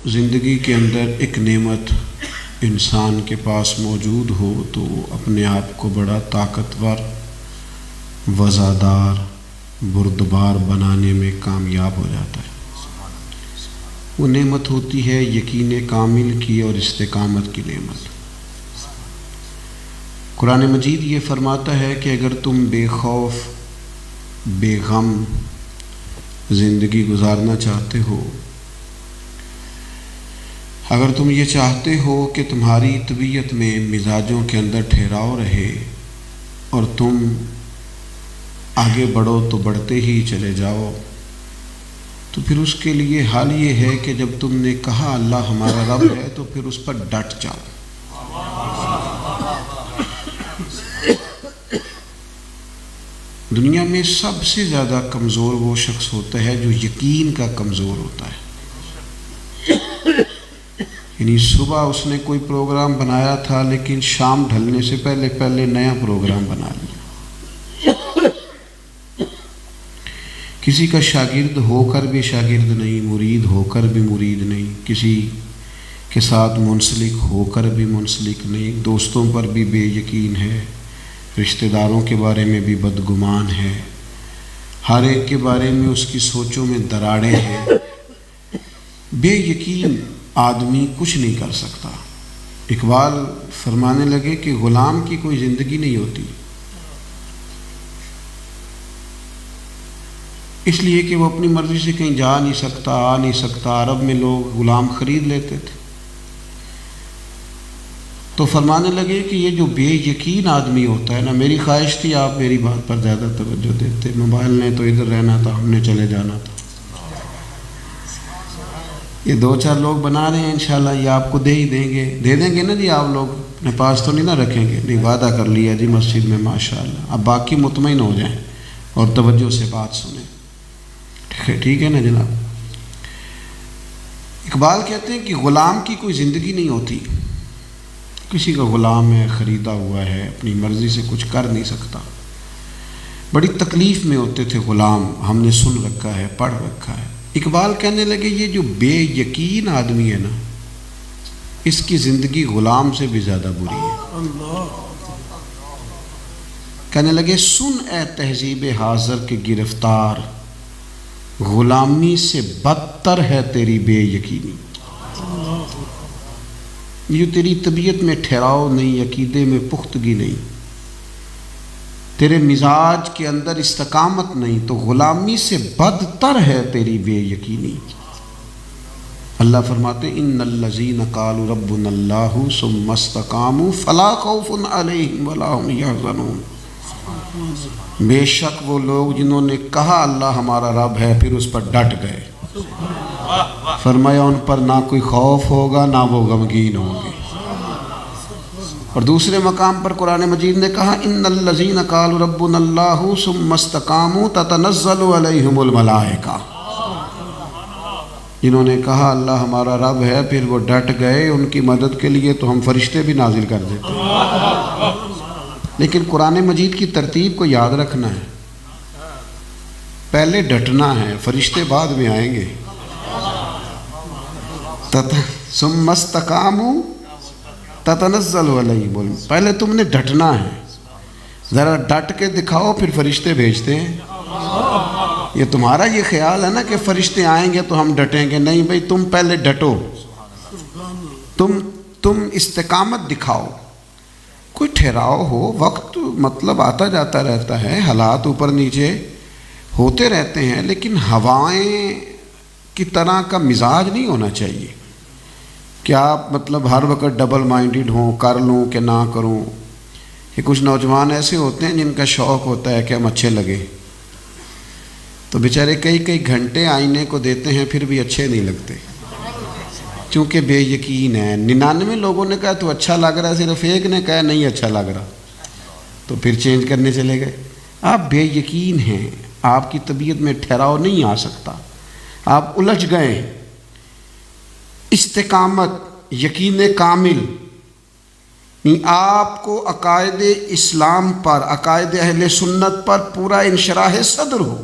زندگی کے اندر ایک نعمت انسان کے پاس موجود ہو تو وہ اپنے آپ کو بڑا طاقتور، وزادار، بردبار بنانے میں کامیاب ہو جاتا ہے۔ وہ نعمت ہوتی ہے یقین کامل کی اور استقامت کی نعمت۔ قرآن مجید یہ فرماتا ہے کہ اگر تم بے خوف بے غم زندگی گزارنا چاہتے ہو، اگر تم یہ چاہتے ہو کہ تمہاری طبیعت میں مزاجوں کے اندر ٹھہراؤ رہے اور تم آگے بڑھو تو بڑھتے ہی چلے جاؤ، تو پھر اس کے لیے حال یہ ہے کہ جب تم نے کہا اللہ ہمارا رب ہے تو پھر اس پر ڈٹ جاؤ۔ دنیا میں سب سے زیادہ کمزور وہ شخص ہوتا ہے جو یقین کا کمزور ہوتا ہے۔ یعنی صبح اس نے کوئی پروگرام بنایا تھا لیکن شام ڈھلنے سے پہلے نیا پروگرام بنا لیا۔ کسی کا شاگرد ہو کر بھی شاگرد نہیں، مرید ہو کر بھی مرید نہیں، کسی کے ساتھ منسلک ہو کر بھی منسلک نہیں، دوستوں پر بھی بے یقین ہے، رشتہ داروں کے بارے میں بھی بدگمان ہے، ہر ایک کے بارے میں اس کی سوچوں میں دراڑیں ہیں۔ بے یقین آدمی کچھ نہیں کر سکتا۔ اقبال فرمانے لگے کہ غلام کی کوئی زندگی نہیں ہوتی، اس لیے کہ وہ اپنی مرضی سے کہیں جا نہیں سکتا، آ نہیں سکتا۔ عرب میں لوگ غلام خرید لیتے تھے، تو فرمانے لگے کہ یہ جو بے یقین آدمی ہوتا ہے نا، میری خواہش تھی آپ میری بات پر زیادہ توجہ دیتے، موبائل نے تو ادھر رہنا تھا، ہم نے چلے جانا تھا۔ یہ دو چار لوگ بنا رہے ہیں، انشاءاللہ یہ آپ کو دے ہی دیں گے، دے دیں گے نا جی، آپ لوگ اپنے پاس تو نہیں نہ رکھیں گے؟ نہیں، وعدہ کر لیا جی مسجد میں، ماشاءاللہ۔ اب باقی مطمئن ہو جائیں اور توجہ سے بات سنیں، ٹھیک ہے نا جناب؟ اقبال کہتے ہیں کہ غلام کی کوئی زندگی نہیں ہوتی۔ کسی کا غلام ہے، خریدا ہوا ہے، اپنی مرضی سے کچھ کر نہیں سکتا۔ بڑی تکلیف میں ہوتے تھے غلام، ہم نے سن رکھا ہے، پڑھ رکھا ہے۔ اقبال کہنے لگے یہ جو بے یقین آدمی ہے نا، اس کی زندگی غلام سے بھی زیادہ بری ہے۔ کہنے لگے سن اے تہذیب حاضر کے گرفتار، غلامی سے بدتر ہے تیری بے یقینی۔ یہ تیری طبیعت میں ٹھہراؤ نہیں، عقیدے میں پختگی نہیں، تیرے مزاج کے اندر استقامت نہیں، تو غلامی سے بدتر ہے تیری بے یقینی۔ اللہ فرماتے ہیں ان الذین قالوا ربنا اللہ ثم استقاموا فلا خوف علیہم ولا هم یحزنون۔ بے شک وہ لوگ جنہوں نے کہا اللہ ہمارا رب ہے پھر اس پر ڈٹ گئے، فرمایا ان پر نہ کوئی خوف ہوگا نہ وہ غمگین ہوں گے۔ اور دوسرے مقام پر قرآن مجید نے کہا ان الذین قالوا ربنا اللہ ثم استقاموا تتنزل علیہم الملائکہ۔ جنہوں نے کہا اللہ ہمارا رب ہے پھر وہ ڈٹ گئے، ان کی مدد کے لیے تو ہم فرشتے بھی نازل کر دیتے ہیں۔ لیکن قرآن مجید کی ترتیب کو یاد رکھنا ہے، پہلے ڈٹنا ہے، فرشتے بعد میں آئیں گے۔ ثم استقاموا تتنزل علیہم، پہلے تم نے ڈٹنا ہے، ذرا ڈٹ کے دکھاؤ پھر فرشتے بھیجتے ہیں۔ یہ تمہارا یہ خیال ہے نا کہ فرشتے آئیں گے تو ہم ڈٹیں گے، نہیں بھائی، تم پہلے ڈٹو، تم استقامت دکھاؤ۔ کوئی ٹھہراؤ ہو، وقت مطلب آتا جاتا رہتا ہے، حالات اوپر نیچے ہوتے رہتے ہیں، لیکن ہوائیں کی طرح کا مزاج نہیں ہونا چاہیے کہ آپ مطلب ہر وقت ڈبل مائنڈڈ ہوں، کر لوں کہ نہ کروں۔ یہ کچھ نوجوان ایسے ہوتے ہیں جن کا شوق ہوتا ہے کہ ہم اچھے لگیں، تو بیچارے کئی گھنٹے آئینے کو دیتے ہیں پھر بھی اچھے نہیں لگتے، چونکہ بے یقین ہے۔ 99 لوگوں نے کہا تو اچھا لگ رہا ہے، صرف ایک نے کہا نہیں اچھا لگ رہا، تو پھر چینج کرنے چلے گئے۔ آپ بے یقین ہیں، آپ کی طبیعت میں ٹھہراؤ نہیں آ سکتا، آپ الجھ گئے۔ استقامت، یقین کامل، آپ کو عقائد اسلام پر، عقائد اہل سنت پر پورا انشراح صدر ہو،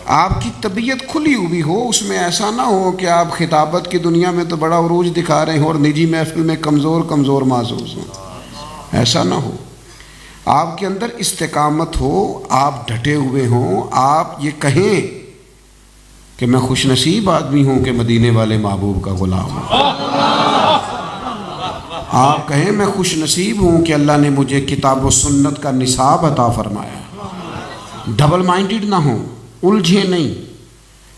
آپ کی طبیعت کھلی ہوئی ہو، اس میں ایسا نہ ہو کہ آپ خطابت کی دنیا میں تو بڑا عروج دکھا رہے ہیں اور نجی محفل میں کمزور کمزور محسوس ہوں، ایسا نہ ہو۔ آپ کے اندر استقامت ہو، آپ ڈٹے ہوئے ہوں، آپ یہ کہیں کہ میں خوش نصیب آدمی ہوں کہ مدینے والے محبوب کا غلام ہوں، آپ کہیں میں خوش نصیب ہوں کہ اللہ نے مجھے کتاب و سنت کا نصاب عطا فرمایا۔ ڈبل مائنڈڈ نہ ہوں، الجھے نہیں۔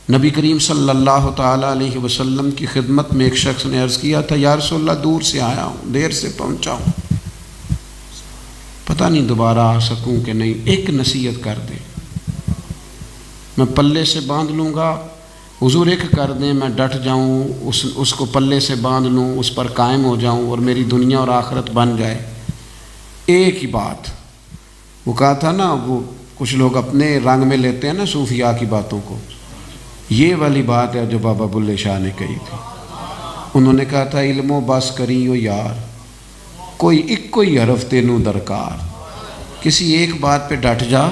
نبی کریم صلی اللہ تعالیٰ علیہ وسلم کی خدمت میں ایک شخص نے عرض کیا تھا، یا رسول اللہ دور سے آیا ہوں، دیر سے پہنچا ہوں، پتہ نہیں دوبارہ آ سکوں کہ نہیں، ایک نصیحت کر دیں، میں پلے سے باندھ لوں گا، حضور ایک کر دیں میں ڈٹ جاؤں، اس کو پلے سے باندھ لوں، اس پر قائم ہو جاؤں اور میری دنیا اور آخرت بن جائے۔ ایک ہی بات وہ کہا تھا نا، وہ کچھ لوگ اپنے رنگ میں لیتے ہیں نا صوفیاء کی باتوں کو، یہ والی بات ہے جو بابا بلے شاہ نے کہی تھی۔ انہوں نے کہا تھا، علم و بس کریو یار، کوئی اکو ہی حرف تینوں درکار، کسی ایک بات پہ ڈٹ جا،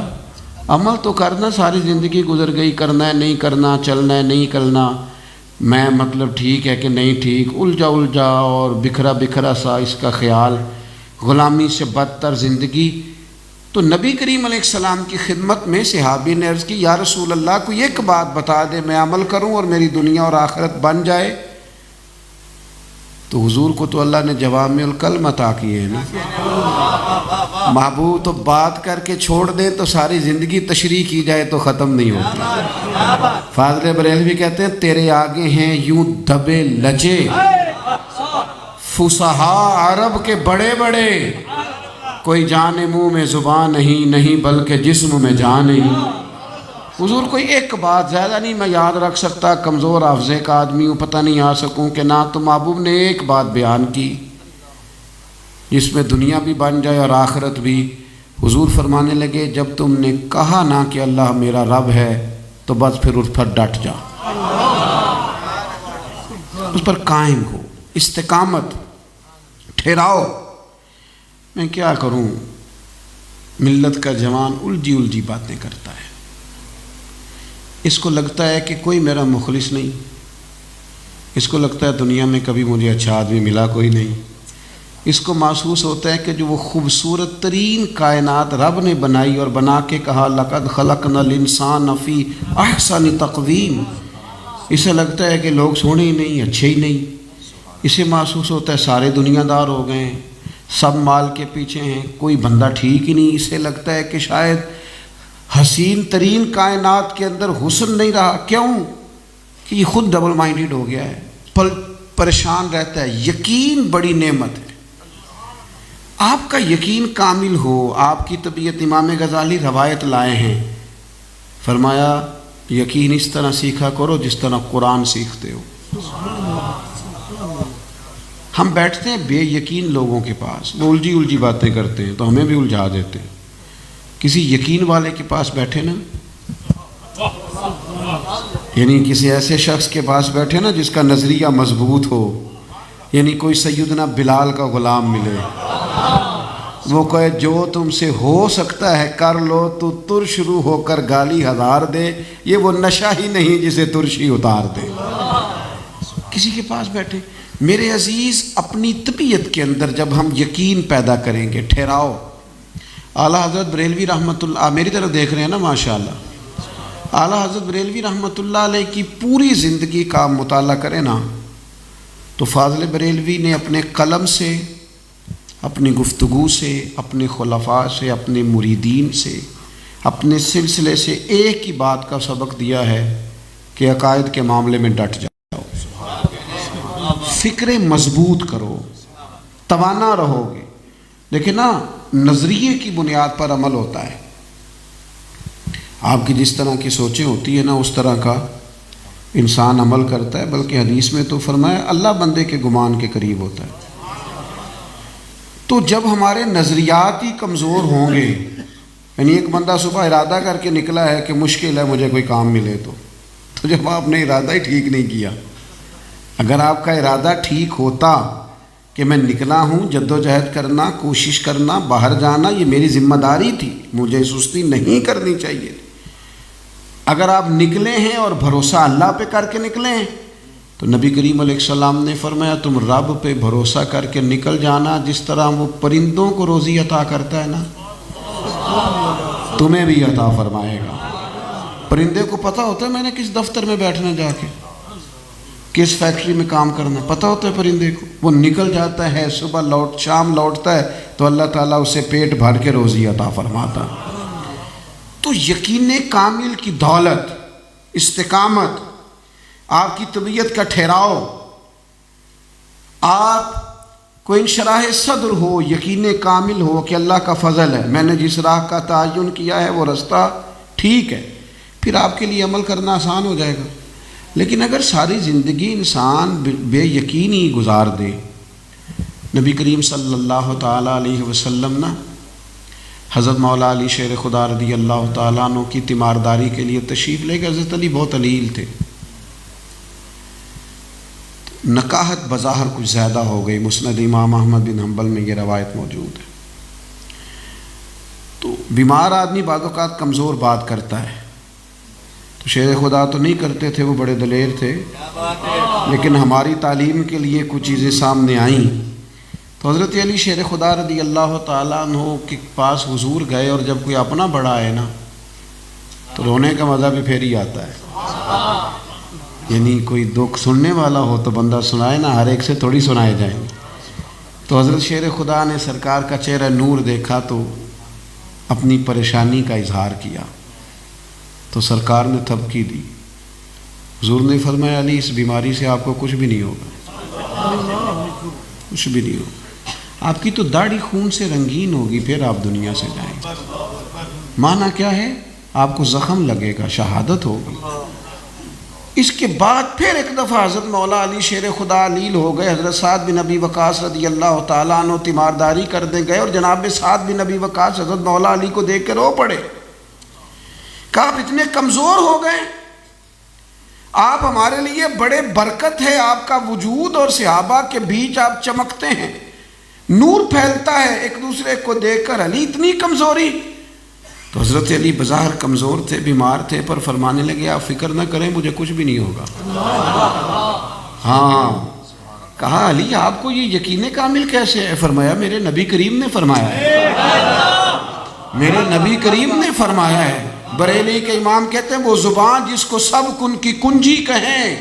عمل تو کرنا، ساری زندگی گزر گئی، کرنا ہے نہیں کرنا، چلنا ہے نہیں چلنا، میں مطلب ٹھیک ہے کہ نہیں ٹھیک، الجھا الجھا اور بکھرا بکھرا سا اس کا خیال، غلامی سے بدتر زندگی۔ تو نبی کریم علیہ السلام کی خدمت میں صحابی نے عرض کی، یا رسول اللہ کوئی ایک بات بتا دے میں عمل کروں اور میری دنیا اور آخرت بن جائے۔ تو حضور کو تو اللہ نے جوامع الکلم عطا کیے ہیں نا، محبوب تو بات کر کے چھوڑ دیں تو ساری زندگی تشریح کی جائے تو ختم نہیں ہوتی۔ فاضل بریلوی کہتے ہیں، تیرے آگے ہیں یوں دبے لجے فصحاء عرب کے بڑے بڑے، کوئی جان منہ میں زبان نہیں بلکہ جسم میں جان نہیں۔ حضور کوئی ایک بات، زیادہ نہیں میں یاد رکھ سکتا، کمزور حافظے کا آدمی ہوں، پتہ نہیں آ سکوں کہ نہ، تو محبوب نے ایک بات بیان کی جس میں دنیا بھی بن جائے اور آخرت بھی۔ حضور فرمانے لگے، جب تم نے کہا نا کہ اللہ میرا رب ہے تو بس پھر اس پر ڈٹ جا، اس پر قائم ہو، استقامت ٹھہراؤ۔ میں کیا کروں، ملت کا جوان الجھی باتیں کرتا ہے، اس کو لگتا ہے کہ کوئی میرا مخلص نہیں، اس کو لگتا ہے دنیا میں کبھی مجھے اچھا آدمی ملا کوئی نہیں، اس کو محسوس ہوتا ہے کہ جو وہ خوبصورت ترین کائنات رب نے بنائی اور بنا کے کہا لقد خلقنا الانسان فی احسن تقویم، اسے لگتا ہے کہ لوگ سونے ہی نہیں، اچھے ہی نہیں، اسے محسوس ہوتا ہے سارے دنیا دار ہو گئے ہیں، سب مال کے پیچھے ہیں، کوئی بندہ ٹھیک ہی نہیں، اسے لگتا ہے کہ شاید حسین ترین کائنات کے اندر حسن نہیں رہا۔ کیوں؟ کہ یہ خود ڈبل مائنڈڈ ہو گیا ہے، پریشان رہتا ہے۔ یقین بڑی نعمت ہے، آپ کا یقین کامل ہو۔ آپ کی طبیعت، امام غزالی روایت لائے ہیں، فرمایا یقین اس طرح سیکھا کرو جس طرح قرآن سیکھتے ہو۔ ہم بیٹھتے ہیں بے یقین لوگوں کے پاس، وہ الجھی باتیں کرتے ہیں تو ہمیں بھی الجھا دیتے ہیں۔ کسی یقین والے کے پاس بیٹھے نا، یعنی کسی ایسے شخص کے پاس بیٹھے نا جس کا نظریہ مضبوط ہو، یعنی کوئی سیدنا بلال کا غلام ملے، وہ کہے جو تم سے ہو سکتا ہے کر لو، تو تر شروع ہو کر گالی ہزار دے، یہ وہ نشہ ہی نہیں جسے ترشی اتار دے۔ کسی کے پاس بیٹھے۔ میرے عزیز، اپنی طبیعت کے اندر جب ہم یقین پیدا کریں گے، ٹھہراؤ۔ اعلیٰ حضرت بریلوی رحمۃ اللہ، میری طرف دیکھ رہے ہیں نا ماشاءاللہ، اعلیٰ حضرت بریلوی رحمۃ اللہ علیہ کی پوری زندگی کا مطالعہ کریں نا تو فاضل بریلوی نے اپنے قلم سے، اپنی گفتگو سے، اپنے خلفاء سے، اپنے مریدین سے، اپنے سلسلے سے ایک ہی بات کا سبق دیا ہے کہ عقائد کے معاملے میں ڈٹ جاؤ، فکریں مضبوط کرو، توانا رہو گے۔ دیکھیں نا، نظریے کی بنیاد پر عمل ہوتا ہے۔ آپ کی جس طرح کی سوچیں ہوتی ہیں نا، اس طرح کا انسان عمل کرتا ہے۔ بلکہ حدیث میں تو فرمایا اللہ بندے کے گمان کے قریب ہوتا ہے۔ تو جب ہمارے نظریات ہی کمزور ہوں گے، یعنی ایک بندہ صبح ارادہ کر کے نکلا ہے کہ مشکل ہے مجھے کوئی کام ملے، تو جب آپ نے ارادہ ہی ٹھیک نہیں کیا، اگر آپ کا ارادہ ٹھیک ہوتا کہ میں نکلا ہوں جدوجہد کرنا، کوشش کرنا، باہر جانا، یہ میری ذمہ داری تھی، مجھے سستی نہیں کرنی چاہیے، اگر آپ نکلے ہیں اور بھروسہ اللہ پہ کر کے نکلے ہیں تو نبی کریم علیہ السلام نے فرمایا تم رب پہ بھروسہ کر کے نکل جانا، جس طرح وہ پرندوں کو روزی عطا کرتا ہے نا، تمہیں بھی عطا فرمائے گا۔ پرندے کو پتہ ہوتا ہے میں نے کس دفتر میں بیٹھنا، جا کے کس فیکٹری میں کام کرنا، پتہ ہوتا ہے پرندے کو، وہ نکل جاتا ہے، صبح شام لوٹتا ہے تو اللہ تعالیٰ اسے پیٹ بھر کے روزی عطا فرماتا۔ تو یقین کامل کی دولت، استقامت، آپ کی طبیعت کا ٹھہراؤ، آپ کو انشراح صدر ہو، یقین کامل ہو کہ اللہ کا فضل ہے، میں نے جس راہ کا تعین کیا ہے وہ رستہ ٹھیک ہے، پھر آپ کے لیے عمل کرنا آسان ہو جائے گا۔ لیکن اگر ساری زندگی انسان بے یقینی گزار دے، نبی کریم صلی اللہ تعالیٰ علیہ وسلم نا حضرت مولا علی شیر خدا رضی اللہ تعالیٰ عنہ کی تیمارداری کے لیے تشریف لے گئے۔ حضرت علی بہت علیل تھے، نکاحت بظاہر کچھ زیادہ ہو گئی، مسند امام احمد بن حنبل میں یہ روایت موجود ہے۔ تو بیمار آدمی بعض اوقات کمزور بات کرتا ہے، تو شیر خدا تو نہیں کرتے تھے، وہ بڑے دلیر تھے، لیکن ہماری تعلیم کے لیے کچھ چیزیں سامنے آئیں تو حضرت علی شیر خدا رضی اللہ تعالیٰ عنہ کے پاس حضور گئے، اور جب کوئی اپنا بڑا ہے نا تو رونے کا مزہ بھی پھر ہی آتا ہے، یعنی کوئی دکھ سننے والا ہو تو بندہ سنائے نا، ہر ایک سے تھوڑی سنائے جائیں گے۔ تو حضرت شیر خدا نے سرکار کا چہرہ نور دیکھا تو اپنی پریشانی کا اظہار کیا، تو سرکار نے تھپکی دی۔ حضور نے فرمایا علی اس بیماری سے آپ کو کچھ بھی نہیں ہوگا، کچھ بھی نہیں ہوگا، آپ کی تو داڑھی خون سے رنگین ہوگی، پھر آپ دنیا سے جائیں گے۔ معنی کیا ہے؟ آپ کو زخم لگے گا، شہادت ہوگی۔ اس کے بعد پھر ایک دفعہ حضرت مولا علی شیر خدا علیل ہو گئے، حضرت سعد بن ابی وقاص رضی اللہ تعالیٰ عنہ تیمارداری کرنے گئے، اور جناب سعد بن ابی وقاص حضرت مولا علی کو دیکھ کے رو پڑے، کہا آپ اتنے کمزور ہو گئے، آپ ہمارے لیے بڑے برکت ہے، آپ کا وجود اور صحابہ کے بیچ آپ چمکتے ہیں، نور پھیلتا ہے ایک دوسرے کو دیکھ کر، علی اتنی کمزوری؟ تو حضرت علی بظاہر کمزور تھے، بیمار تھے، پر فرمانے لگے آپ فکر نہ کریں، مجھے کچھ بھی نہیں ہوگا۔ ہاں، کہا علی آپ کو یہ یقین کامل کیسے ہے؟ فرمایا میرے نبی کریم نے فرمایا ہے، میرے نبی کریم نے فرمایا ہے۔ بریلی کے امام کہتے ہیں وہ زبان جس کو سب کن کی کنجی کہیں،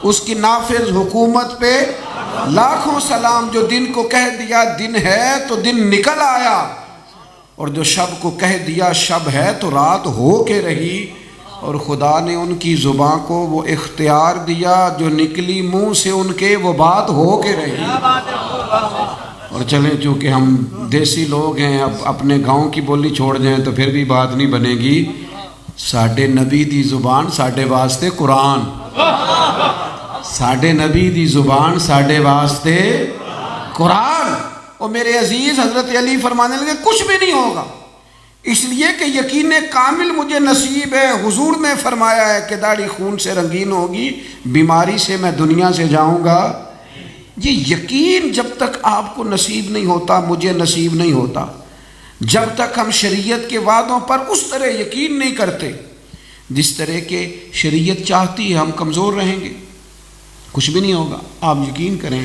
اس کی نافذ حکومت پہ لاکھوں سلام، جو دن کو کہہ دیا دن ہے تو دن نکل آیا، اور جو شب کو کہہ دیا شب ہے تو رات ہو کے رہی، اور خدا نے ان کی زبان کو وہ اختیار دیا، جو نکلی منہ سے ان کے وہ بات ہو کے رہی۔ اور چلیں چونکہ ہم دیسی لوگ ہیں، اب اپنے گاؤں کی بولی چھوڑ جائیں تو پھر بھی بات نہیں بنے گی، ساڈے نبی دی زبان ساڈے واسطے قرآن، ساڈے نبی دی زبان ساڈے واسطے قرآن۔ اور میرے عزیز حضرت علی فرمانے لگے کچھ بھی نہیں ہوگا، اس لیے کہ یقین کامل مجھے نصیب ہے، حضور نے فرمایا ہے کہ داڑھی خون سے رنگین ہوگی، بیماری سے میں دنیا سے جاؤں گا۔ یہ یقین جب تک آپ کو نصیب نہیں ہوتا، مجھے نصیب نہیں ہوتا، جب تک ہم شریعت کے وعدوں پر اس طرح یقین نہیں کرتے جس طرح کے شریعت چاہتی ہے، ہم کمزور رہیں گے، کچھ بھی نہیں ہوگا۔ آپ یقین کریں،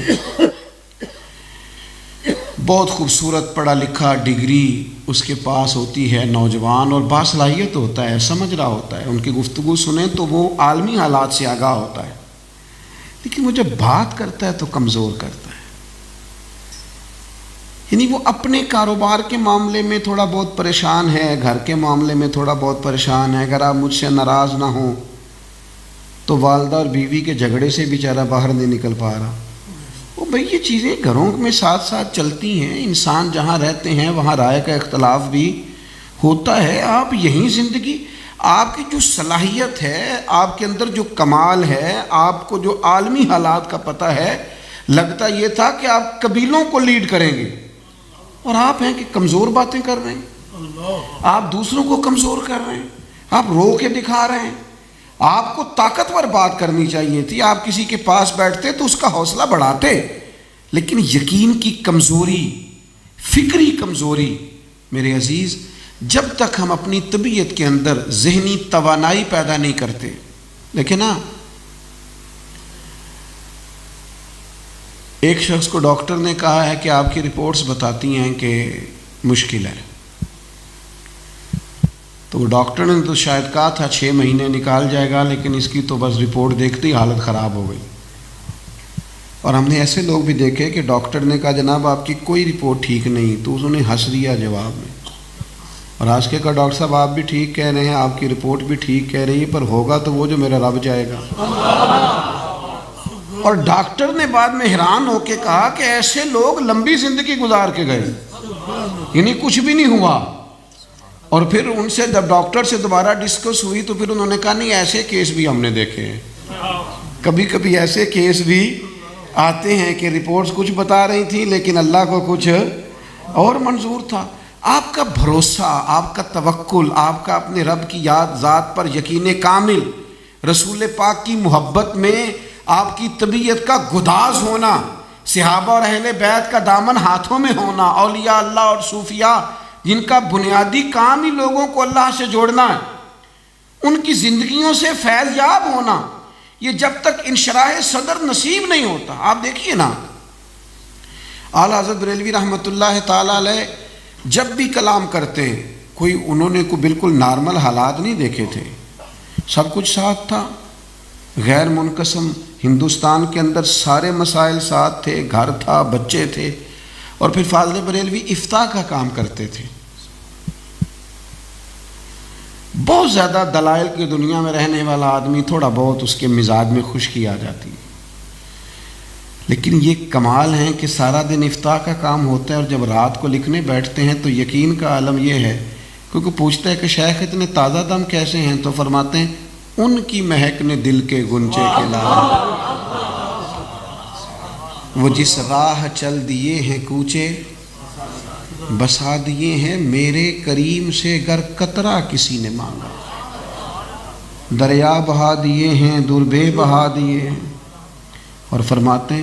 بہت خوبصورت پڑھا لکھا ڈگری اس کے پاس ہوتی ہے نوجوان، اور باصلاحیت ہوتا ہے، سمجھ رہا ہوتا ہے، ان کی گفتگو سنیں تو وہ عالمی حالات سے آگاہ ہوتا ہے، لیکن وہ جب بات کرتا ہے تو کمزور کرتا ہے۔ یعنی وہ اپنے کاروبار کے معاملے میں تھوڑا بہت پریشان ہے، گھر کے معاملے میں تھوڑا بہت پریشان ہے، اگر آپ مجھ سے ناراض نہ ہوں تو والدہ اور بیوی کے جھگڑے سے بیچارہ باہر نہیں نکل پا رہا۔ وہ بھئی یہ چیزیں گھروں میں ساتھ ساتھ چلتی ہیں، انسان جہاں رہتے ہیں وہاں رائے کا اختلاف بھی ہوتا ہے۔ آپ یہیں زندگی، آپ کی جو صلاحیت ہے، آپ کے اندر جو کمال ہے، آپ کو جو عالمی حالات کا پتہ ہے، لگتا یہ تھا کہ آپ قبیلوں کو لیڈ کریں گے، اور آپ ہیں کہ کمزور باتیں کر رہے ہیں، آپ دوسروں کو کمزور کر رہے ہیں، آپ رو کے دکھا رہے ہیں۔ آپ کو طاقتور بات کرنی چاہیے تھی، آپ کسی کے پاس بیٹھتے تو اس کا حوصلہ بڑھاتے، لیکن یقین کی کمزوری، فکری کمزوری، میرے عزیز جب تک ہم اپنی طبیعت کے اندر ذہنی توانائی پیدا نہیں کرتے. لیکن نا ایک شخص کو ڈاکٹر نے کہا ہے کہ آپ کی رپورٹس بتاتی ہیں کہ مشکل ہے. تو وہ ڈاکٹر نے تو شاید کہا تھا 6 مہینے نکال جائے گا، لیکن اس کی تو بس رپورٹ دیکھتے ہی حالت خراب ہو گئی. اور ہم نے ایسے لوگ بھی دیکھے کہ ڈاکٹر نے کہا جناب آپ کی کوئی رپورٹ ٹھیک نہیں، تو انہوں نے ہنس دیا جواب میں، اور آج کے کہا ڈاکٹر صاحب آپ بھی ٹھیک کہہ رہے ہیں، آپ کی رپورٹ بھی ٹھیک کہہ رہی ہے، پر ہوگا تو وہ جو میرا رب جائے گا. اور ڈاکٹر نے بعد میں حیران ہو کے کہا کہ ایسے لوگ لمبی زندگی گزار کے گئے، یعنی کچھ بھی نہیں ہوا. اور پھر ان سے جب ڈاکٹر سے دوبارہ ڈسکس ہوئی تو پھر انہوں نے کہا نہیں ایسے کیس بھی ہم نے دیکھے ہیں، کبھی کبھی ایسے کیس بھی آتے ہیں کہ رپورٹس کچھ بتا رہی تھیں لیکن اللہ کو کچھ اور منظور تھا. آپ کا بھروسہ، آپ کا توکل، آپ کا اپنے رب کی یاد ذات پر یقین کامل، رسول پاک کی محبت میں آپ کی طبیعت کا گداز ہونا، صحابہ اور اہل بیت کا دامن ہاتھوں میں ہونا، اولیاء اللہ اور صوفیاء جن کا بنیادی کام ہی لوگوں کو اللہ سے جوڑنا ہے، ان کی زندگیوں سے فیض یاب ہونا، یہ جب تک انشراح صدر نصیب نہیں ہوتا. آپ دیکھیے نا اعلیٰ حضرت بریلوی رحمۃ اللہ تعالی علیہ جب بھی کلام کرتے ہیں انہوں نے کوئی بالکل نارمل حالات نہیں دیکھے تھے، سب کچھ ساتھ تھا، غیر منقسم. ہندوستان کے اندر سارے مسائل ساتھ تھے، گھر تھا، بچے تھے. اور پھر فاضل بریلوی افتاء کا کام کرتے تھے. بہت زیادہ دلائل کی دنیا میں رہنے والا آدمی تھوڑا بہت اس کے مزاج میں خشکی آ جاتی ہے، لیکن یہ کمال ہے کہ سارا دن افتاء کا کام ہوتا ہے، اور جب رات کو لکھنے بیٹھتے ہیں تو یقین کا عالم یہ ہے، کیونکہ پوچھتا ہے کہ شیخ اتنے تازہ دم کیسے ہیں، تو فرماتے ہیں ان کی مہک نے دل کے گنچے کھلائے، وہ جس راہ چل دیے ہیں کوچے بسا دیے ہیں میرے کریم سے گر قطرہ کسی نے مانگا، دریا بہا دیے ہیں دربے بہا دیے ہیں. اور فرماتے ہیں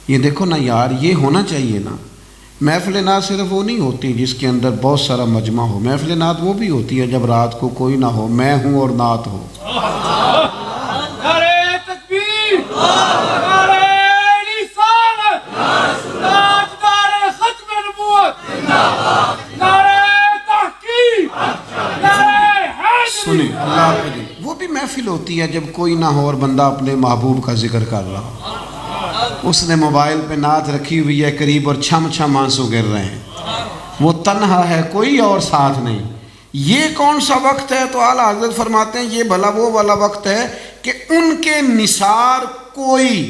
یہ دیکھو نا یار، یہ ہونا چاہیے نا، محفل نعت صرف وہ نہیں ہوتی جس کے اندر بہت سارا مجمع ہو، محفل نعت وہ بھی ہوتی ہے جب رات کو کوئی نہ ہو، میں ہوں اور نعت ہو. سنیں اللہ پہ وہ بھی محفل ہوتی ہے جب کوئی نہ ہو اور بندہ اپنے محبوب کا ذکر کر رہا ہو، اس نے موبائل پہ نعت رکھی ہوئی ہے قریب اور چھم چھم آنسو گر رہے ہیں، وہ تنہا ہے کوئی اور ساتھ نہیں. یہ کون سا وقت ہے؟ تو اعلیٰ حضرت فرماتے ہیں یہ بھلا وہ والا وقت ہے کہ ان کے نثار کوئی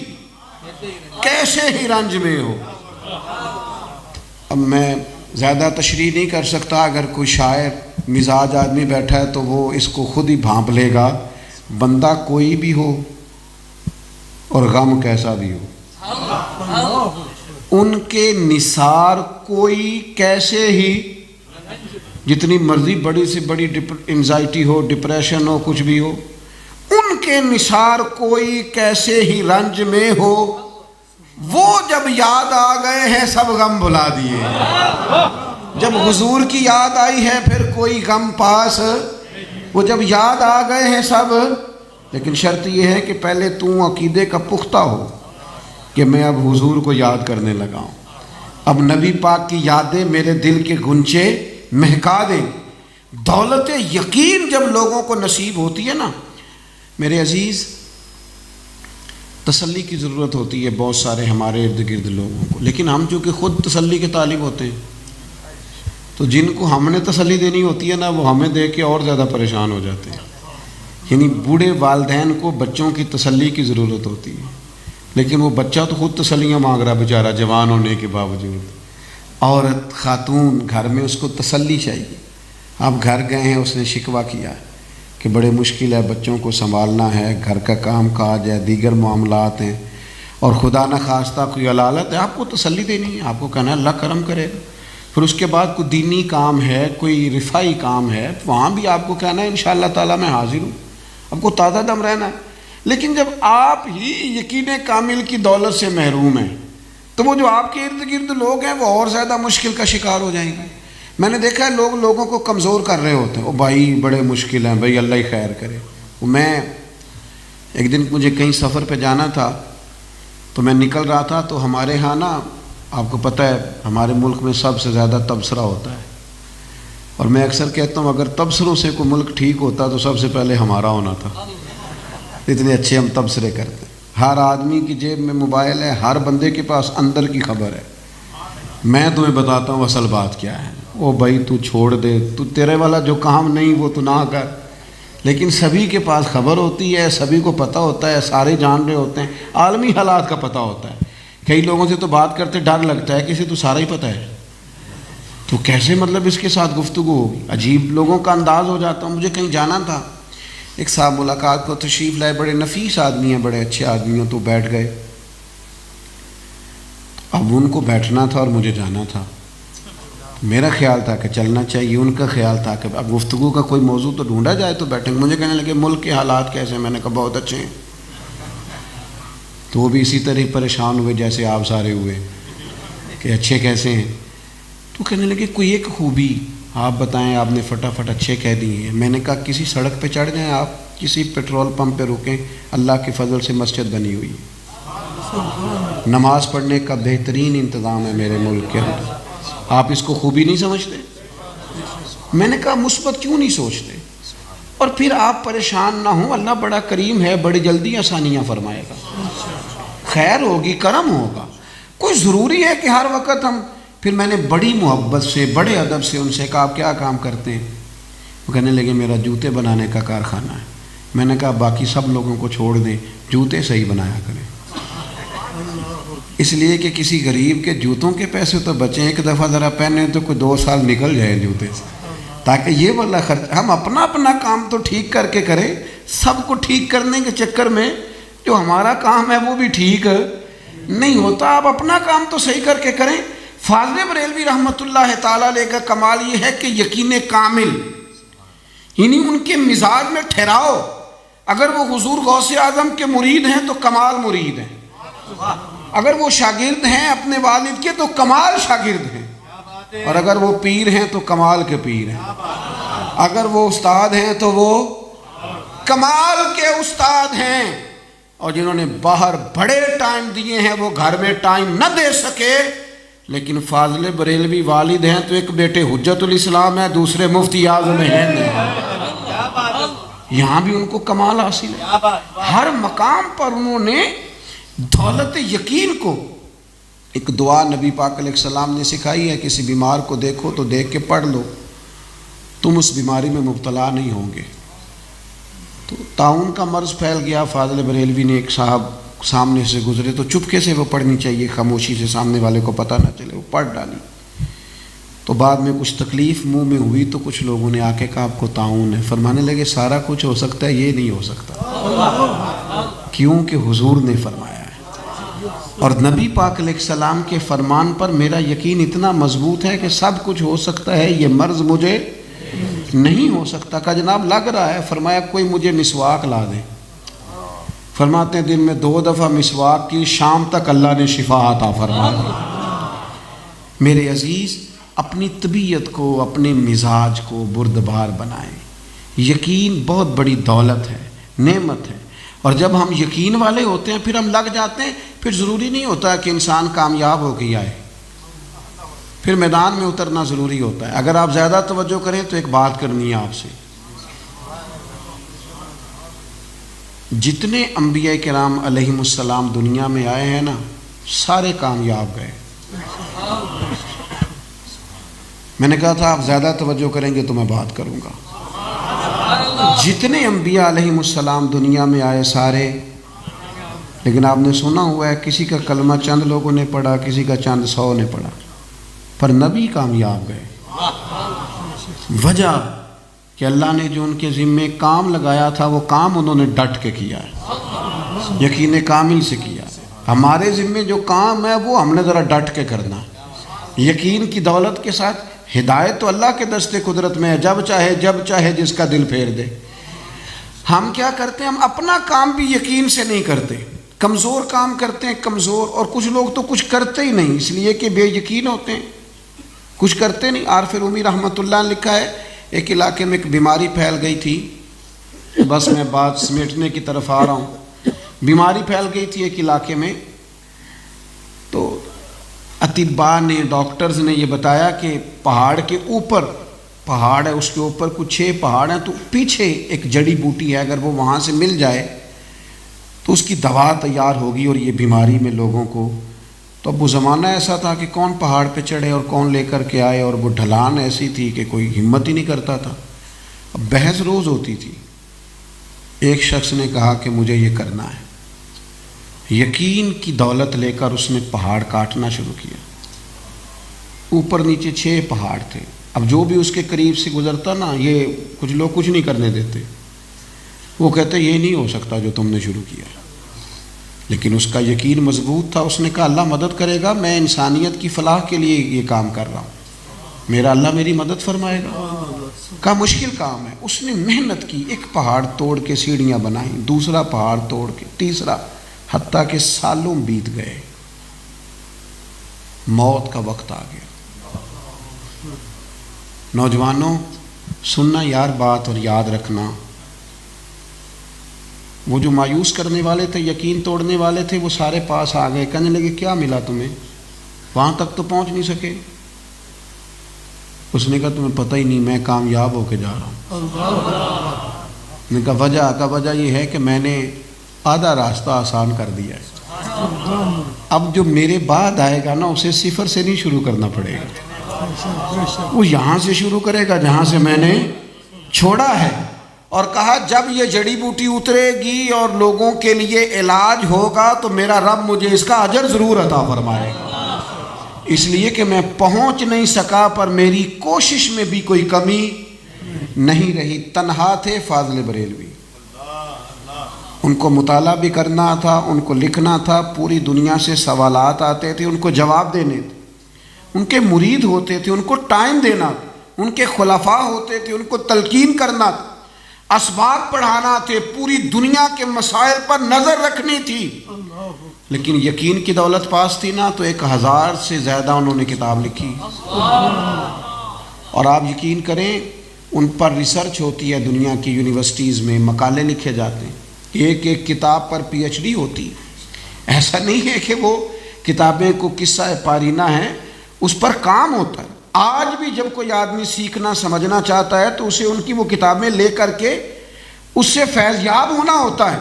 کیسے ہی رنج میں ہو. اب میں زیادہ تشریح نہیں کر سکتا، اگر کوئی شاعر مزاج آدمی بیٹھا ہے تو وہ اس کو خود ہی بھانپ لے گا. بندہ کوئی بھی ہو اور غم کیسا بھی ہو، ان کے نثار کوئی کیسے ہی، جتنی مرضی بڑی سے بڑی انزائٹی ہو، ڈپریشن ہو، کچھ بھی ہو، ان کے نثار کوئی کیسے ہی رنج میں ہو، وہ جب یاد آ گئے ہیں سب غم بھلا دیے. جب حضور کی یاد آئی ہے پھر کوئی غم پاس، وہ جب یاد آ گئے ہیں سب. لیکن شرط یہ ہے کہ پہلے تو عقیدے کا پختہ ہو کہ میں اب حضور کو یاد کرنے لگا ہوں، اب نبی پاک کی یادیں میرے دل کے گنچے مہکا دیں. دولت یقین جب لوگوں کو نصیب ہوتی ہے نا میرے عزیز، تسلی کی ضرورت ہوتی ہے بہت سارے ہمارے ارد گرد لوگوں کو، لیکن ہم چونکہ خود تسلی کے طالب ہوتے ہیں تو جن کو ہم نے تسلی دینی ہوتی ہے نا وہ ہمیں دیکھ کے اور زیادہ پریشان ہو جاتے ہیں. یعنی بوڑھے والدین کو بچوں کی تسلی کی ضرورت ہوتی ہے، لیکن وہ بچہ تو خود تسلیاں مانگ رہا بیچارہ جوان ہونے کے باوجود. عورت خاتون گھر میں اس کو تسلی چاہیے. آپ گھر گئے ہیں، اس نے شکوہ کیا کہ بڑے مشکل ہے، بچوں کو سنبھالنا ہے، گھر کا کام کاج ہے، دیگر معاملات ہیں، اور خدا نہ خواستہ کوئی علالت ہے، آپ کو تسلی دینی ہے، آپ کو کہنا ہے اللہ کرم کرے گا. پھر اس کے بعد کوئی دینی کام ہے، کوئی رفائی کام ہے، وہاں بھی آپ کو کہنا ہے انشاءاللہ تعالیٰ میں حاضر ہوں، آپ کو تازہ دم رہنا ہے. لیکن جب آپ ہی یقین کامل کی دولت سے محروم ہیں تو وہ جو آپ کے ارد گرد لوگ ہیں وہ اور زیادہ مشکل کا شکار ہو جائیں گے. میں نے دیکھا ہے لوگ لوگوں کو کمزور کر رہے ہوتے ہیں، او بھائی بڑے مشکل ہیں، بھائی اللہ ہی خیر کرے۔ میں ایک دن مجھے کہیں سفر پہ جانا تھا تو میں نکل رہا تھا، تو ہمارے ہاں نا آپ کو پتہ ہے ہمارے ملک میں سب سے زیادہ تبصرہ ہوتا ہے، اور میں اکثر کہتا ہوں اگر تبصروں سے کوئی ملک ٹھیک ہوتا تو سب سے پہلے ہمارا ہونا تھا، اتنے اچھے ہم تبصرے کرتے ہیں۔ ہر آدمی کی جیب میں موبائل ہے، ہر بندے کے پاس اندر کی خبر ہے۔ میں تمہیں بتاتا ہوں اصل بات کیا ہے، او بھائی تو چھوڑ دے، تو تیرے والا جو کام نہیں وہ تو نہ کر، لیکن سبھی کے پاس خبر ہوتی ہے، سبھی کو پتہ ہوتا ہے، سارے جان رہے ہوتے ہیں، عالمی حالات کا پتہ ہوتا ہے۔ کئی لوگوں سے تو بات کرتے ڈر لگتا ہے کہ اسے تو سارا ہی پتہ ہے، تو کیسے مطلب اس کے ساتھ گفتگو ہوگی، عجیب لوگوں کا انداز ہو جاتا ہوں۔ مجھے کہیں جانا تھا، ایک صاحب ملاقات کو تشریف لائے، بڑے نفیس آدمی ہیں، بڑے اچھے آدمی ہیں، تو بیٹھ گئے۔ اب ان کو بیٹھنا تھا اور مجھے جانا تھا، میرا خیال تھا کہ چلنا چاہیے، ان کا خیال تھا کہ اب گفتگو کا کوئی موضوع تو ڈھونڈا جائے تو بیٹھیں گے۔ مجھے کہنے لگے ملک کے حالات کیسے ہیں؟ میں نے کہا بہت اچھے ہیں۔ تو وہ بھی اسی طرح پریشان ہوئے جیسے آپ سارے ہوئے کہ اچھے کیسے ہیں، تو کہنے لگے کوئی ایک خوبی آپ بتائیں، آپ نے فٹافٹ اچھے کہہ دیے ہیں۔ میں نے کہا کسی سڑک پہ چڑھ جائیں آپ، کسی پیٹرول پمپ پہ رکیں، اللہ کے فضل سے مسجد بنی ہوئی ہے، نماز پڑھنے کا بہترین انتظام ہے میرے ملک کے اندر، آپ اس کو خوبی نہیں سمجھتے؟ میں نے کہا مثبت کیوں نہیں سوچتے؟ اور پھر آپ پریشان نہ ہوں، اللہ بڑا کریم ہے، بڑی جلدی آسانیاں فرمائے گا، خیر ہوگی، کرم ہوگا۔ کوئی ضروری ہے کہ ہر وقت ہم… پھر میں نے بڑی محبت سے، بڑے ادب سے ان سے کہا آپ کیا کام کرتے ہیں؟ وہ کہنے لگے میرا جوتے بنانے کا کارخانہ ہے۔ میں نے کہا باقی سب لوگوں کو چھوڑ دیں، جوتے صحیح بنایا کریں، اس لیے کہ کسی غریب کے جوتوں کے پیسے تو بچیں، ایک دفعہ ذرا پہنے تو کوئی 2 سال نکل جائے جوتے سے، تاکہ یہ والا خرچ ہم اپنا کام تو ٹھیک کر کے کریں، سب کو ٹھیک کرنے کے چکر میں جو ہمارا کام ہے وہ بھی ٹھیک نہیں ہوتا۔ آپ اپنا کام تو صحیح کر کے کریں۔ فاضل بریلوی رحمۃ اللہ تعالیٰ علیہ کا کمال یہ ہے کہ یقین کامل، یعنی ان کے مزاج میں ٹھہراؤ، اگر وہ حضور غوث اعظم کے مرید ہیں تو کمال مرید ہیں، اگر وہ شاگرد ہیں اپنے والد کے تو کمال شاگرد ہیں، اور اگر وہ پیر ہیں تو کمال کے پیر ہیں، اگر وہ استاد ہیں تو وہ کمال کے استاد ہیں۔ اور جنہوں نے باہر بڑے ٹائم دیے ہیں وہ گھر میں ٹائم نہ دے سکے، لیکن فاضل بریلوی والد ہیں تو ایک بیٹے حجت الاسلام ہے، دوسرے مفتی اعظم ہند ہیں، یہاں بھی ان کو کمال حاصل ہے۔ ہر مقام پر انہوں نے دولت یقین کو، ایک دعا نبی پاک علیہ السلام نے سکھائی ہے، کسی بیمار کو دیکھو تو دیکھ کے پڑھ لو، تم اس بیماری میں مبتلا نہیں ہوں گے۔ تو طاعون کا مرض پھیل گیا، فاضل بریلوی نے، ایک صاحب سامنے سے گزرے تو چپکے سے وہ پڑھنی چاہیے، خاموشی سے، سامنے والے کو پتہ نہ چلے، وہ پڑھ ڈالی۔ تو بعد میں کچھ تکلیف منہ میں ہوئی تو کچھ لوگوں نے آ کے کہا آپ کو طاعون ہے، فرمانے لگے سارا کچھ ہو سکتا ہے، یہ نہیں ہو سکتا، کیونکہ حضور نے فرمایا ہے، اور نبی پاک علیہ السلام کے فرمان پر میرا یقین اتنا مضبوط ہے کہ سب کچھ ہو سکتا ہے، یہ مرض مجھے نہیں ہو سکتا۔ کہا جناب لگ رہا ہے، فرمایا کوئی مجھے مسواک لا دے۔ فرماتے ہیں دن میں 2 دفعہ مسواک کی، شام تک اللہ نے شفا عطا فرما دی۔ میرے عزیز، اپنی طبیعت کو، اپنے مزاج کو بردبار بنائیں۔ یقین بہت بڑی دولت ہے، نعمت ہے، اور جب ہم یقین والے ہوتے ہیں پھر ہم لگ جاتے ہیں، پھر ضروری نہیں ہوتا کہ انسان کامیاب ہو کے آئے، پھر میدان میں اترنا ضروری ہوتا ہے۔ اگر آپ زیادہ توجہ کریں تو ایک بات کرنی ہے آپ سے، جتنے انبیاء کرام علیہم السلام دنیا میں آئے ہیں نا، سارے کامیاب گئے۔ میں نے کہا تھا آپ زیادہ توجہ کریں گے تو میں بات کروں گا۔ جتنے انبیاء علیہم السلام دنیا میں آئے سارے، لیکن آپ نے سنا ہوا ہے کسی کا کلمہ چند لوگوں نے پڑھا، کسی کا چند 100 نے پڑھا، پر نبی کامیاب گئے۔ وجہ کہ اللہ نے جو ان کے ذمے کام لگایا تھا وہ کام انہوں نے ڈٹ کے کیا ہے، یقین کامل سے کیا ہے۔ ہمارے ذمے جو کام ہے وہ ہم نے ذرا ڈٹ کے کرنا ہے، یقین کی دولت کے ساتھ۔ ہدایت تو اللہ کے دست قدرت میں ہے، جب چاہے جس کا دل پھیر دے۔ ہم کیا کرتے ہیں، ہم اپنا کام بھی یقین سے نہیں کرتے، کمزور کام کرتے ہیں، کمزور، اور کچھ لوگ تو کچھ کرتے ہی نہیں اس لیے کہ بے یقین ہوتے ہیں۔ کچھ کرتے نہیں۔ عارف رومی رحمۃ اللہ نے لکھا ہے ایک علاقے میں ایک بیماری پھیل گئی تھی، بس میں بات سمیٹنے کی طرف آ رہا ہوں۔ بیماری پھیل گئی تھی ایک علاقے میں، تو اطباء نے، ڈاکٹرز نے یہ بتایا کہ پہاڑ کے اوپر، پہاڑ ہے اس کے اوپر کچھ 6 پہاڑ ہیں، تو پیچھے ایک جڑی بوٹی ہے، اگر وہ وہاں سے مل جائے تو اس کی دوا تیار ہوگی اور یہ بیماری میں لوگوں کو۔ تو اب وہ زمانہ ایسا تھا کہ کون پہاڑ پہ چڑھے اور کون لے کر کے آئے، اور وہ ڈھلان ایسی تھی کہ کوئی ہمت ہی نہیں کرتا تھا۔ اب بحث روز ہوتی تھی۔ ایک شخص نے کہا کہ مجھے یہ کرنا ہے، یقین کی دولت لے کر اس نے پہاڑ کاٹنا شروع کیا۔ اوپر نیچے 6 پہاڑ تھے۔ اب جو بھی اس کے قریب سے گزرتا نا، یہ کچھ لوگ کچھ نہیں کرنے دیتے، وہ کہتے یہ نہیں ہو سکتا جو تم نے شروع کیا، لیکن اس کا یقین مضبوط تھا۔ اس نے کہا اللہ مدد کرے گا، میں انسانیت کی فلاح کے لیے یہ کام کر رہا ہوں، میرا اللہ میری مدد فرمائے گا۔ کا مشکل کام ہے۔ اس نے محنت کی، ایک پہاڑ توڑ کے سیڑھیاں بنائیں، دوسرا پہاڑ توڑ کے، تیسرا، حتیٰ کہ سالوں بیت گئے، موت کا وقت آ گیا۔ نوجوانوں سننا یار بات اور یاد رکھنا، وہ جو مایوس کرنے والے تھے، یقین توڑنے والے تھے، وہ سارے پاس آ گئے، کہنے لگے کیا ملا تمہیں، وہاں تک تو پہنچ نہیں سکے۔ اس نے کہا تمہیں پتہ ہی نہیں، میں کامیاب ہو کے جا رہا ہوں۔ نے کہا وجہ یہ ہے کہ میں نے آدھا راستہ آسان کر دیا ہے، اب جو میرے بعد آئے گا نا اسے صفر سے نہیں شروع کرنا پڑے گا، وہ یہاں سے شروع کرے گا جہاں سے میں نے چھوڑا ہے۔ اور کہا جب یہ جڑی بوٹی اترے گی اور لوگوں کے لیے علاج ہوگا تو میرا رب مجھے اس کا اجر ضرور عطا فرمائے گا، اس لیے کہ میں پہنچ نہیں سکا پر میری کوشش میں بھی کوئی کمی نہیں رہی۔ تنہا تھے فاضل بریلوی، ان کو مطالعہ بھی کرنا تھا، ان کو لکھنا تھا، پوری دنیا سے سوالات آتے تھے، ان کو جواب دینے تھے، ان کے مرید ہوتے تھے، ان کو ٹائم دینا تھا، ان کے خلفاء ہوتے تھے، ان کو تلقین کرنا تھا، اسباق پڑھانا تھے، پوری دنیا کے مسائل پر نظر رکھنی تھی، لیکن یقین کی دولت پاس تھی نا، تو 1000 سے زیادہ انہوں نے کتاب لکھی۔ اور آپ یقین کریں ان پر ریسرچ ہوتی ہے، دنیا کی یونیورسٹیز میں مقالے لکھے جاتے ہیں، ایک ایک کتاب پر PhD ہوتی ہے۔ ایسا نہیں ہے کہ وہ کتابیں کو قصہ پارینہ ہیں، اس پر کام ہوتا ہے۔ آج بھی جب کوئی آدمی سیکھنا سمجھنا چاہتا ہے تو اسے ان کی وہ کتابیں لے کر کے اس سے فیض یاب ہونا ہوتا ہے۔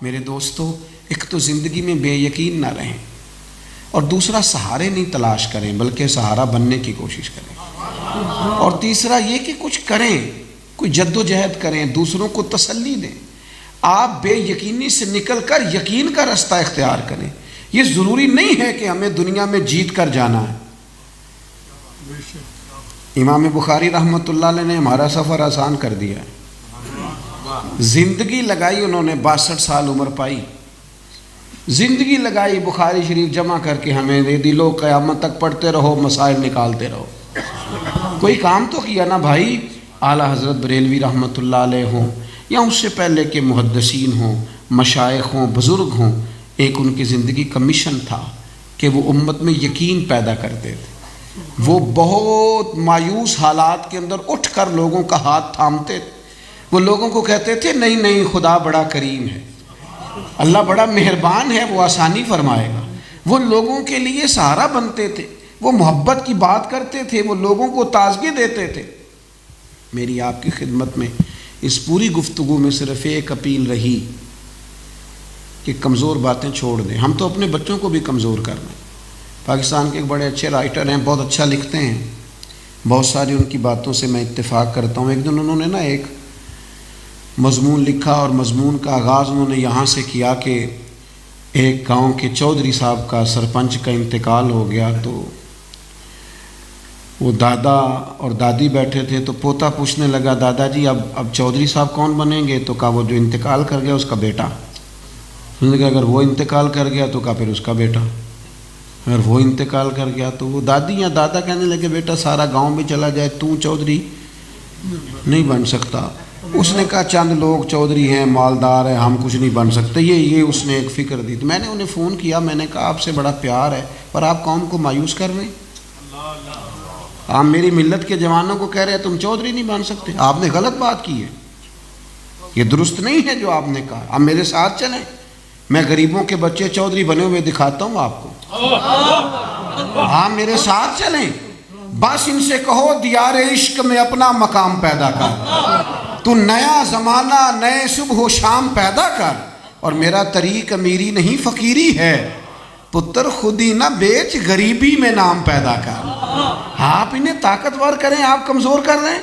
میرے دوستو، ایک تو زندگی میں بے یقین نہ رہیں، اور دوسرا سہارے نہیں تلاش کریں بلکہ سہارا بننے کی کوشش کریں، اور تیسرا یہ کہ کچھ کریں، کوئی جد و جہد کریں، دوسروں کو تسلی دیں۔ آپ بے یقینی سے نکل کر یقین کا راستہ اختیار کریں۔ یہ ضروری نہیں ہے کہ ہمیں دنیا میں جیت کر جانا ہے۔ امام بخاری رحمۃ اللہ علیہ نے ہمارا سفر آسان کر دیا ہے۔ زندگی لگائی انہوں نے، 62 سال عمر پائی، زندگی لگائی بخاری شریف جمع کر کے ہمیں دے دی، لو قیامت تک پڑھتے رہو، مسائل نکالتے رہو۔ کوئی کام تو کیا نا بھائی۔ اعلیٰ حضرت بریلوی رحمۃ اللہ علیہ ہوں یا اس سے پہلے کے محدثین ہوں، مشائخ ہوں، بزرگ ہوں، ایک ان کی زندگی کا مشن تھا کہ وہ امت میں یقین پیدا کرتے تھے۔ وہ بہت مایوس حالات کے اندر اٹھ کر لوگوں کا ہاتھ تھامتے تھے، وہ لوگوں کو کہتے تھے نہیں نہیں، خدا بڑا کریم ہے، اللہ بڑا مہربان ہے، وہ آسانی فرمائے گا۔ وہ لوگوں کے لیے سہارا بنتے تھے، وہ محبت کی بات کرتے تھے، وہ لوگوں کو تازگی دیتے تھے۔ میری آپ کی خدمت میں اس پوری گفتگو میں صرف ایک اپیل رہی کہ کمزور باتیں چھوڑ دیں۔ ہم تو اپنے بچوں کو بھی کمزور کر رہے ہیں۔ پاکستان کے ایک بڑے اچھے رائٹر ہیں، بہت اچھا لکھتے ہیں، بہت ساری ان کی باتوں سے میں اتفاق کرتا ہوں۔ ایک دن انہوں نے نا ایک مضمون لکھا، اور مضمون کا آغاز انہوں نے یہاں سے کیا کہ ایک گاؤں کے چودھری صاحب کا، سرپنچ کا انتقال ہو گیا، تو وہ دادا اور دادی بیٹھے تھے، تو پوتا پوچھنے لگا دادا جی اب چودھری صاحب کون بنیں گے؟ تو کہا وہ جو انتقال کر گیا اس کا بیٹا۔ انہوں نے کہا اگر وہ انتقال کر گیا تو کہا پھر اس کا بیٹا، اگر وہ انتقال کر گیا تو وہ دادی یا دادا کہنے لگے بیٹا سارا گاؤں بھی چلا جائے تو چودھری نہیں بن سکتا۔ اس نے کہا چند لوگ چودھری ہیں، مالدار ہیں، ہم کچھ نہیں بن سکتے۔ یہ اس نے ایک فکر دی۔ تو میں نے انہیں فون کیا، میں نے کہا آپ سے بڑا پیار ہے پر آپ قوم کو مایوس کر رہے ہیں۔ آپ میری ملت کے جوانوں کو کہہ رہے ہیں تم چودھری نہیں بن سکتے، آپ نے غلط بات کی ہے، یہ درست نہیں ہے جو آپ نے کہا، آپ میرے ساتھ چلیں، میں غریبوں کے بچے چودھری بنے ہوئے دکھاتا ہوں آپ کو، آپ میرے ساتھ چلیں، بس ان سے کہو دیار عشق میں اپنا مقام پیدا کر، تو نیا زمانہ نئے صبح و شام پیدا کر، اور میرا طریق امیری نہیں فقیری ہے، پتر خودی نہ بیچ غریبی میں نام پیدا کر۔ آپ انہیں طاقتور کریں، آپ کمزور کر رہے ہیں۔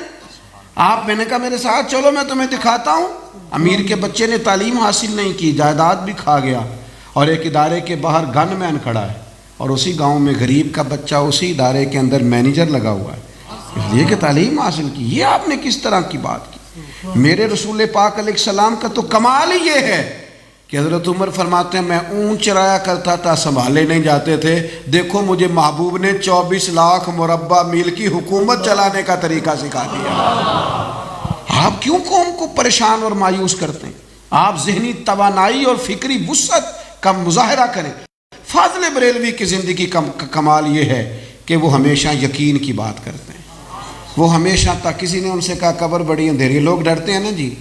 آپ میں نے کہا میرے ساتھ چلو میں تمہیں دکھاتا ہوں، امیر کے بچے نے تعلیم حاصل نہیں کی، جائیداد بھی کھا گیا، اور ایک ادارے کے باہر گن مین کھڑا ہے، اور اسی گاؤں میں غریب کا بچہ اسی ادارے کے اندر مینیجر لگا ہوا ہے، اس لیے کہ تعلیم حاصل کی۔ یہ آپ نے کس طرح کی بات کی؟ میرے رسول پاک علیہ السلام کا تو کمال ہی یہ ہے کہ حضرت عمر فرماتے ہیں میں اونٹ چرایا کرتا تھا، سنبھالے نہیں جاتے تھے، دیکھو مجھے محبوب نے 24 لاکھ مربع میل کی حکومت چلانے کا طریقہ سکھا دیا۔ آپ کیوں قوم کو پریشان اور مایوس کرتے ہیں؟ آپ ذہنی توانائی اور فکری وسعت کا مظاہرہ کریں۔ فاضل بریلوی کی زندگی کا کمال یہ ہے کہ وہ ہمیشہ یقین کی بات کرتے ہیں، وہ ہمیشہ تک، کسی نے ان سے کہا قبر بڑی اندھیری ہے، لوگ ڈرتے ہیں نا جی،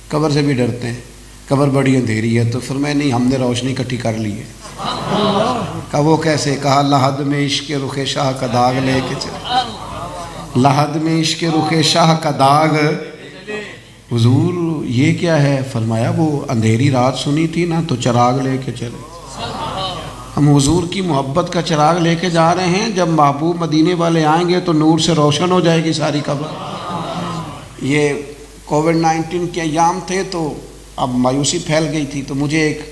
قبر سے بھی ڈرتے ہیں، قبر بڑی اندھیری ہے، تو فرمایا نہیں ہم نے روشنی اکٹھی کر لی ہے۔ کہا وہ کیسے؟ کہا لحد میں عشق رخ شاہ کا داغ لے کے چلے، لحد میں عشق رخ شاہ کا داغ۔ حضور یہ کیا ہے؟ فرمایا وہ اندھیری رات سنی تھی نا تو چراغ لے کے چلے۔ ہم حضور کی محبت کا چراغ لے کے جا رہے ہیں، جب محبوب مدینے والے آئیں گے تو نور سے روشن ہو جائے گی ساری قبر۔ یہ کووڈ-19 کے ایام تھے تو اب مایوسی پھیل گئی تھی، تو مجھے ایک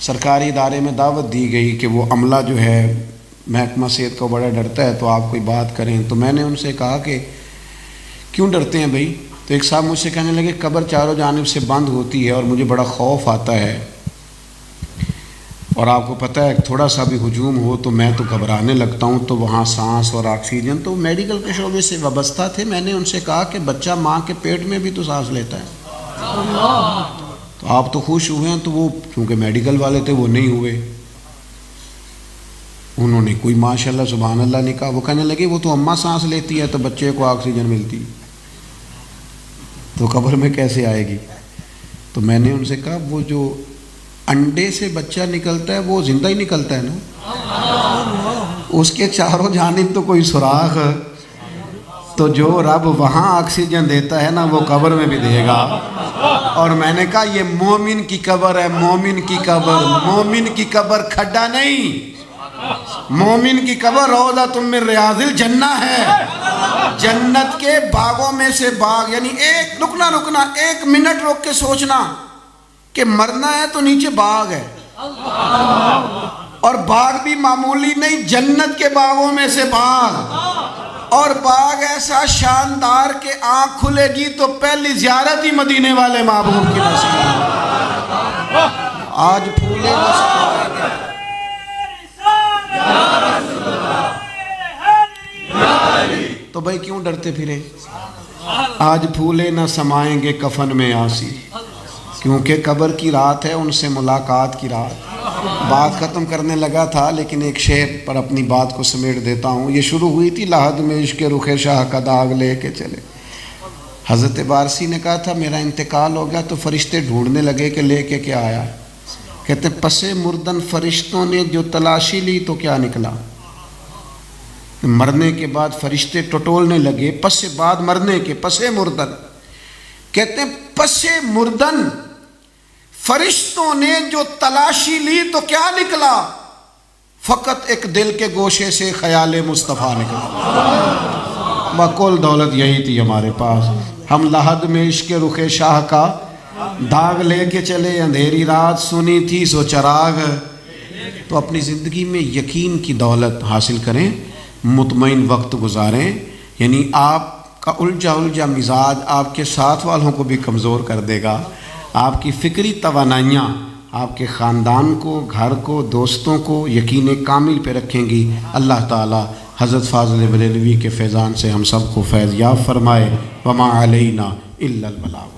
سرکاری ادارے میں دعوت دی گئی کہ وہ عملہ جو ہے محکمہ صحت کو بڑا ڈرتا ہے، تو آپ کوئی بات کریں۔ تو میں نے ان سے کہا کہ کیوں ڈرتے ہیں بھائی؟ تو ایک صاحب مجھ سے کہنے لگے قبر چاروں جانب سے بند ہوتی ہے اور مجھے بڑا خوف آتا ہے، اور آپ کو پتہ ہے تھوڑا سا بھی ہجوم ہو تو میں تو گھبرانے لگتا ہوں، تو وہاں سانس اور آکسیجن، تو میڈیکل کے شعبے سے وابستہ تھے۔ میں نے ان سے کہا کہ بچہ ماں کے پیٹ میں بھی تو سانس لیتا ہے، تو آپ تو خوش ہوئے ہیں، تو وہ کیونکہ میڈیکل والے تھے وہ نہیں ہوئے، انہوں نے کوئی ماشاءاللہ سبحان اللہ نہیں کہا۔ وہ کہنے لگے وہ تو اماں سانس لیتی ہے تو بچے کو آکسیجن ملتی، تو قبر میں کیسے آئے گی؟ تو میں نے ان سے کہا وہ جو انڈے سے بچہ نکلتا ہے وہ زندہ ہی نکلتا ہے نا، اس کے چاروں جانب تو کوئی سوراخ، تو جو رب وہاں آکسیجن دیتا ہے نا وہ قبر میں بھی دے گا۔ اور میں نے کہا یہ مومن کی قبر ہے، مومن کی قبر، مومن کی قبر کھڈا نہیں، مومن کی قبر روضۃ من ریاض الجنہ ہے، جنت کے باغوں میں سے باغ۔ یعنی ایک رکنا ایک منٹ روک کے سوچنا کہ مرنا ہے تو نیچے باغ ہے، اور باغ بھی معمولی نہیں، جنت کے باغوں میں سے باغ، اور باغ ایسا شاندار کہ آنکھ کھلے گی تو پہلی زیارت ہی مدینے والے محبوب کی نصیب۔ آج پھولے نہ سمائیں گے، تو بھائی کیوں ڈرتے پھرے؟ آج پھولے نہ سمائیں گے کفن میں آسی، کیونکہ قبر کی رات ہے، ان سے ملاقات کی رات۔ بات ختم کرنے لگا تھا لیکن ایک شعر پر اپنی بات کو سمیٹ دیتا ہوں۔ یہ شروع ہوئی تھی لحد میں عشق رخ شاہ کا داغ لے کے چلے۔ حضرت بارسی نے کہا تھا میرا انتقال ہو گیا تو فرشتے ڈھونڈنے لگے کہ لے کے کیا آیا، کہتے پسے مردن فرشتوں نے جو تلاشی لی تو کیا نکلا۔ مرنے کے بعد فرشتے ٹٹولنے لگے، پسے بعد مرنے کے، پسے مردن، کہتے ہیں پسے مردن فرشتوں نے جو تلاشی لی تو کیا نکلا، فقط ایک دل کے گوشے سے خیال مصطفیٰ نکلا۔ بکل دولت یہی تھی ہمارے پاس، ہم لحد میں عشق رخ شاہ کا داغ لے کے چلے، اندھیری رات سنی تھی سو چراغ۔ تو اپنی زندگی میں یقین کی دولت حاصل کریں، مطمئن وقت گزاریں، یعنی آپ کا الجھا مزاج آپ کے ساتھ والوں کو بھی کمزور کر دے گا، آپ کی فکری توانائیاں آپ کے خاندان کو، گھر کو، دوستوں کو یقین کامل پہ رکھیں گی۔ اللہ تعالی حضرت فاضل بریلوی کے فیضان سے ہم سب کو فیض یاب فرمائے۔ وما علینا الا البلاغ۔